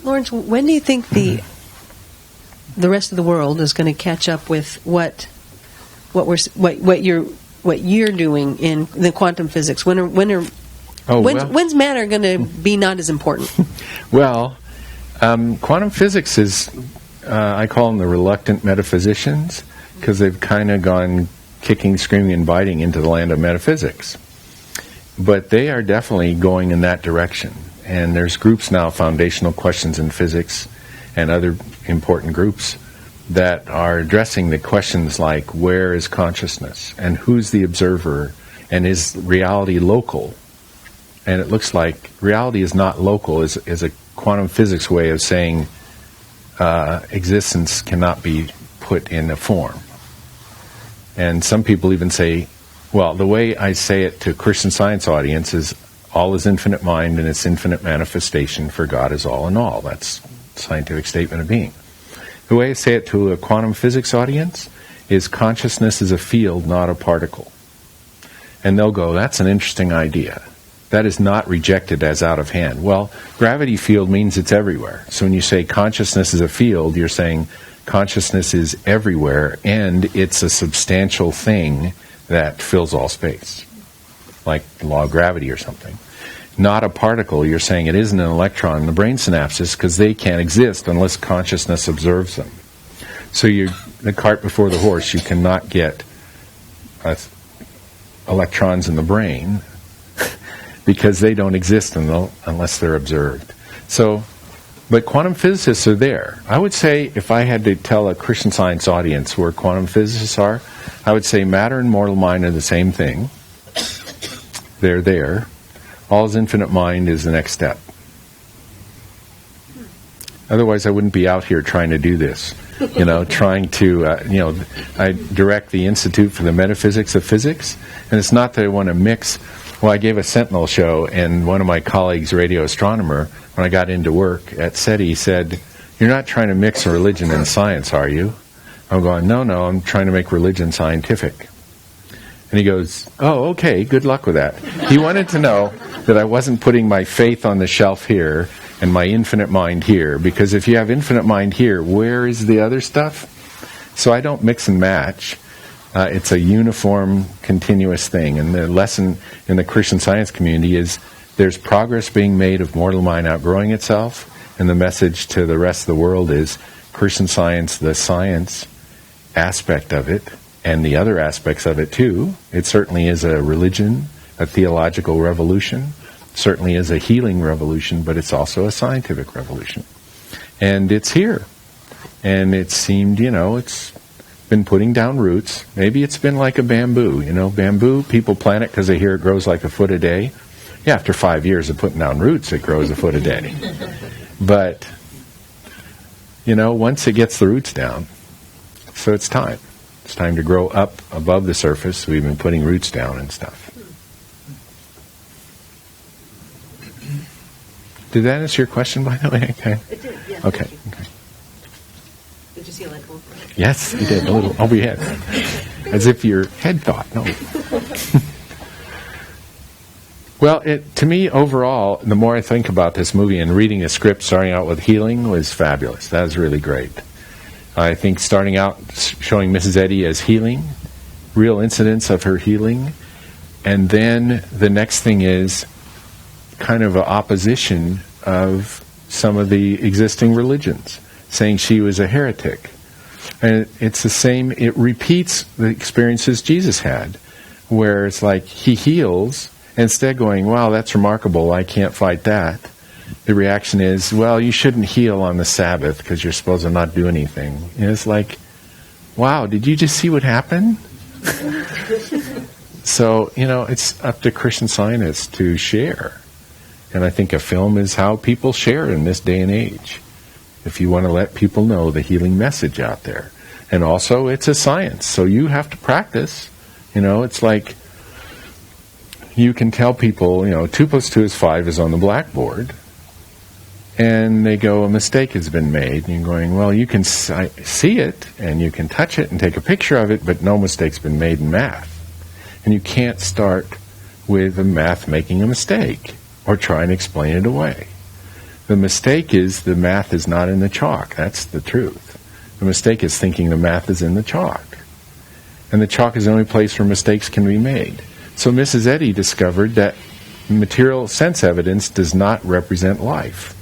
Lawrence, when do you think the rest of the world is going to catch up with what you're doing in the quantum physics? When's matter going to be not as important? Well, quantum physics is, I call them the reluctant metaphysicians, because they've kind of gone kicking, screaming, and biting into the land of metaphysics. But they are definitely going in that direction. And there's groups now, Foundational Questions in Physics, and other important groups that are addressing the questions like, where is consciousness? And who's the observer? And is reality local? And it looks like reality is not local, is a quantum physics way of saying existence cannot be put in a form. And some people even say, well, the way I say it to Christian Science audience is, all is infinite mind and its infinite manifestation, for God is all in all. That's scientific statement of being. The way I say it to a quantum physics audience is, consciousness is a field, not a particle. And they'll go, that's an interesting idea. That is not rejected as out of hand. Well, gravity field means it's everywhere. So when you say consciousness is a field, you're saying consciousness is everywhere, and it's a substantial thing that fills all space, like the law of gravity or something. Not a particle, you're saying it isn't an electron in the brain synapses, because they can't exist unless consciousness observes them. So the cart before the horse, you cannot get electrons in the brain because they don't exist unless they're observed. So, but quantum physicists are there. I would say, if I had to tell a Christian Science audience where quantum physicists are, I would say matter and mortal mind are the same thing. They're there. All's infinite mind is the next step. Otherwise, I wouldn't be out here trying to do this. Trying to, I direct the Institute for the Metaphysics of Physics, and it's not that I want to mix. Well, I gave a Sentinel show, and one of my colleagues, radio astronomer, when I got into work at SETI, said, "You're not trying to mix religion and science, are you?" I'm going, no, I'm trying to make religion scientific. And he goes, oh, okay, good luck with that. He wanted to know that I wasn't putting my faith on the shelf here and my infinite mind here, because if you have infinite mind here, where is the other stuff? So I don't mix and match. It's a uniform, continuous thing. And the lesson in the Christian Science community is there's progress being made of mortal mind outgrowing itself, and the message to the rest of the world is Christian Science, the science aspect of it, and the other aspects of it too. It certainly is a religion, a theological revolution, certainly is a healing revolution, but it's also a scientific revolution. And it's here. And it seemed, it's been putting down roots. Maybe it's been like a bamboo. Bamboo, people plant it because they hear it grows like a foot a day. Yeah, after 5 years of putting down roots, it grows a foot a day. But, once it gets the roots down, so it's time. It's time to grow up above the surface. We've been putting roots down and stuff. Did that answer your question, by the way? Okay. It did, yes. Okay. Did you see a light bulb? Yes, you did. A little over your head. As if your head thought. No. Well, to me, overall, the more I think about this movie and reading the script, starting out with healing, was fabulous. That was really great. I think starting out showing Mrs. Eddy as healing, real incidents of her healing, and then the next thing is kind of an opposition of some of the existing religions, saying she was a heretic. And it's the same, it repeats the experiences Jesus had, where it's like he heals, and instead going, wow, that's remarkable, I can't fight that. The reaction is, well, you shouldn't heal on the Sabbath because you're supposed to not do anything. And it's like, wow, did you just see what happened? So, it's up to Christian Scientists to share. And I think a film is how people share in this day and age. If you want to let people know the healing message out there. And also, it's a science, so you have to practice. It's like you can tell people, 2 + 2 is 5 is on the blackboard. And they go, a mistake has been made. And you're going, well, you can see it, and you can touch it and take a picture of it, but no mistake's been made in math. And you can't start with the math making a mistake or try and explain it away. The mistake is the math is not in the chalk. That's the truth. The mistake is thinking the math is in the chalk. And the chalk is the only place where mistakes can be made. So Mrs. Eddy discovered that material sense evidence does not represent life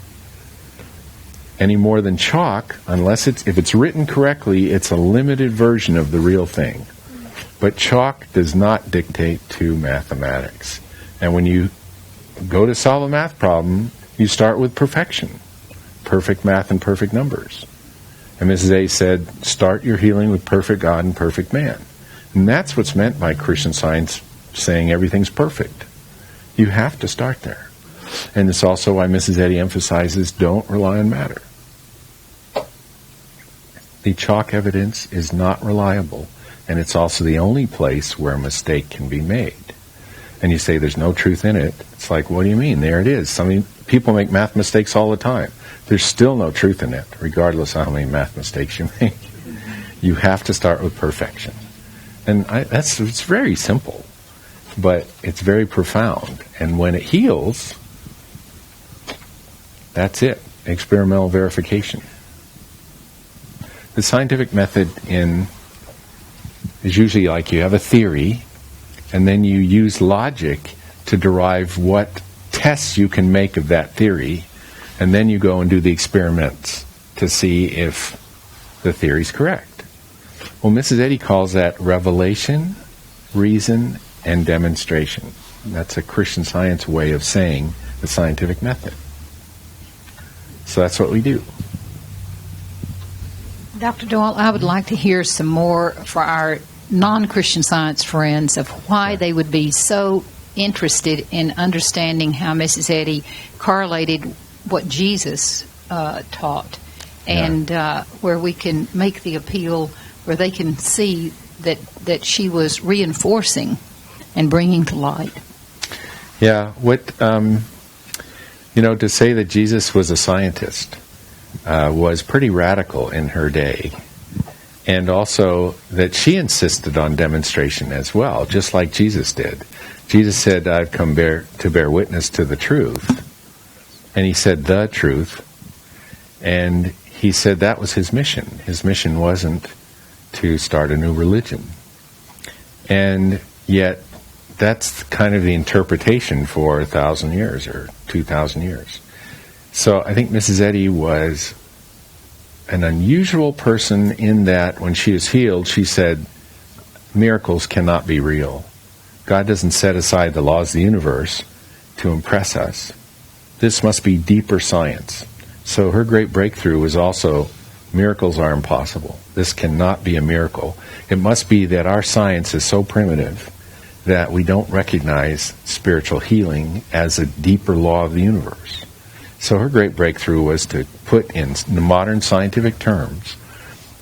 any more than chalk, if it's written correctly, it's a limited version of the real thing. But chalk does not dictate to mathematics. And when you go to solve a math problem, you start with perfection. Perfect math and perfect numbers. And Mrs. A said, start your healing with perfect God and perfect man. And that's what's meant by Christian Science saying everything's perfect. You have to start there. And it's also why Mrs. Eddy emphasizes don't rely on matter. The chalk evidence is not reliable, and it's also the only place where a mistake can be made. And you say there's no truth in it. It's like, what do you mean? There it is. People make math mistakes all the time. There's still no truth in it, regardless of how many math mistakes you make. You have to start with perfection. And it's very simple, but it's very profound. And when it heals, that's it. Experimental verification. The scientific method is usually like you have a theory, and then you use logic to derive what tests you can make of that theory, and then you go and do the experiments to see if the theory's correct. Well, Mrs. Eddy calls that revelation, reason, and demonstration. That's a Christian Science way of saying the scientific method. So that's what we do. Dr. Doyle, I would like to hear some more for our non-Christian Science friends of why they would be so interested in understanding how Mrs. Eddy correlated what Jesus taught, and where we can make the appeal where they can see that she was reinforcing and bringing to light. Yeah, to say that Jesus was a scientist was pretty radical in her day. And also that she insisted on demonstration as well, just like Jesus did. Jesus said, I've come to bear witness to the truth. And he said the truth. And he said that was his mission. His mission wasn't to start a new religion. And yet, that's kind of the interpretation for 1,000 years or 2,000 years. So I think Mrs. Eddy was an unusual person in that when she was healed, she said, miracles cannot be real. God doesn't set aside the laws of the universe to impress us. This must be deeper science. So her great breakthrough was also, miracles are impossible. This cannot be a miracle. It must be that our science is so primitive that we don't recognize spiritual healing as a deeper law of the universe. So her great breakthrough was to put in the modern scientific terms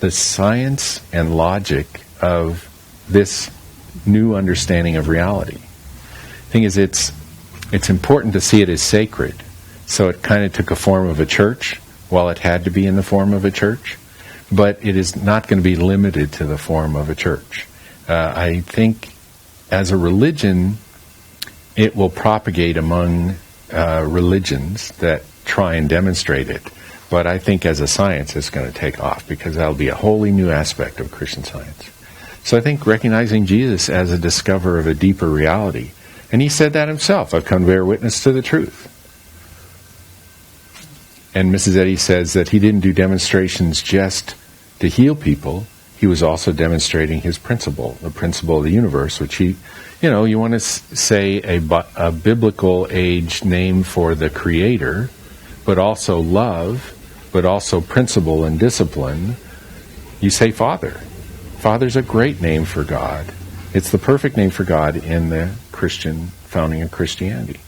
the science and logic of this new understanding of reality. The thing is, it's important to see it as sacred. So it kind of took a form of a church while it had to be in the form of a church. But it is not going to be limited to the form of a church. I think as a religion, it will propagate among religions that try and demonstrate it. But I think as a science, it's going to take off because that'll be a wholly new aspect of Christian Science. So I think recognizing Jesus as a discoverer of a deeper reality, and he said that himself, I've come to bear witness to the truth. And Mrs. Eddy says that he didn't do demonstrations just to heal people. He was also demonstrating his principle, the principle of the universe, which he, you want to say a biblical age name for the Creator, but also love, but also principle and discipline. You say Father. Father's a great name for God. It's the perfect name for God in the Christian founding of Christianity.